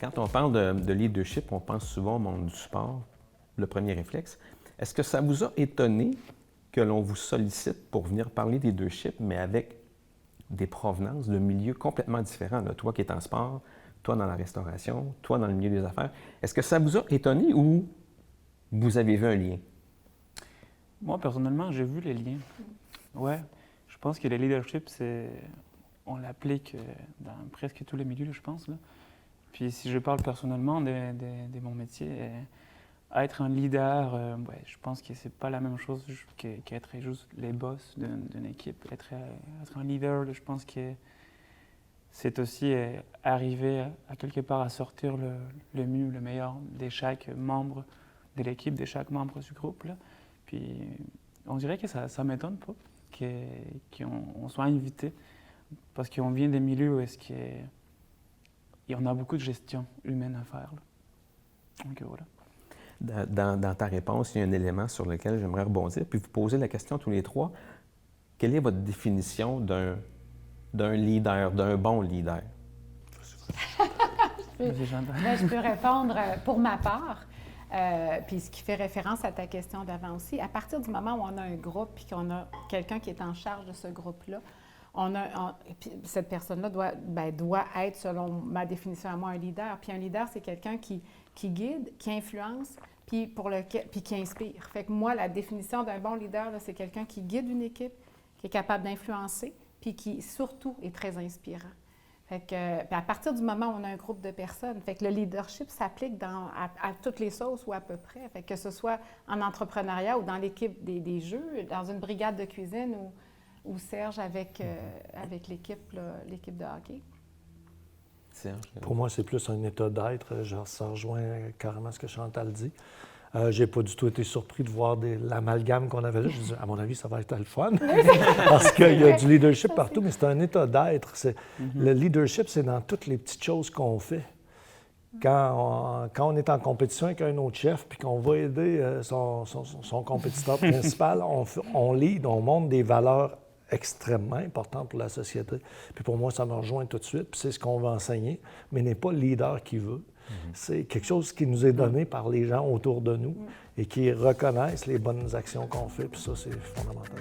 Quand on parle de leadership, on pense souvent au monde du sport, le premier réflexe. Est-ce que ça vous a étonné que l'on vous sollicite pour venir parler de leadership, mais avec des provenances de milieux complètement différents, là? Toi qui es en sport, toi dans la restauration, toi dans le milieu des affaires. Est-ce que ça vous a étonné ou vous avez vu un lien? Moi, personnellement, j'ai vu les liens. Ouais, je pense que le leadership, on l'applique dans presque tous les milieux, je pense, là. Puis si je parle personnellement de mon métier, être un leader, ouais, je pense que c'est pas la même chose qu'être juste les boss d'une équipe. Être un leader, je pense que c'est aussi arriver à quelque part à sortir le mieux, le meilleur de chaque membre de l'équipe, de chaque membre du groupe, là. Puis on dirait que ça ne m'étonne pas qu'on soit invité, parce qu'on vient des milieux où on a beaucoup de gestion humaine à faire, là. Donc voilà. Dans ta réponse, il y a un élément sur lequel j'aimerais rebondir, puis vous poser la question tous les trois. Quelle est votre définition d'un leader, d'un bon leader? Je peux répondre pour ma part. Puis ce qui fait référence à ta question d'avant aussi, à partir du moment où on a un groupe et qu'on a quelqu'un qui est en charge de ce groupe-là, puis cette personne-là doit être, selon ma définition à moi, un leader. Puis un leader, c'est quelqu'un qui guide, qui influence, puis qui inspire. Fait que moi, la définition d'un bon leader, là, c'est quelqu'un qui guide une équipe, qui est capable d'influencer, puis qui surtout est très inspirant. Fait que, puis à partir du moment où on a un groupe de personnes, fait que le leadership s'applique à toutes les sauces ou à peu près. Fait que ce soit en entrepreneuriat ou dans l'équipe des jeux, dans une brigade de cuisine ou Serge avec l'équipe de hockey. Serge? Pour moi, c'est plus un état d'être. Ça rejoint carrément ce que Chantal dit. J'ai pas du tout été surpris de voir l'amalgame qu'on avait là. Je me dis, à mon avis, ça va être le fun. Parce qu'il y a du leadership partout, mais c'est un état d'être. Le leadership, c'est dans toutes les petites choses qu'on fait. Quand on est en compétition avec un autre chef puis qu'on va aider son compétiteur principal, on lead, on montre des valeurs extrêmement importantes pour la société. Puis pour moi, ça me rejoint tout de suite. Puis c'est ce qu'on va enseigner, mais n'est pas le leader qui veut. C'est quelque chose qui nous est donné par les gens autour de nous et qui reconnaissent les bonnes actions qu'on fait. Puis ça, c'est fondamental.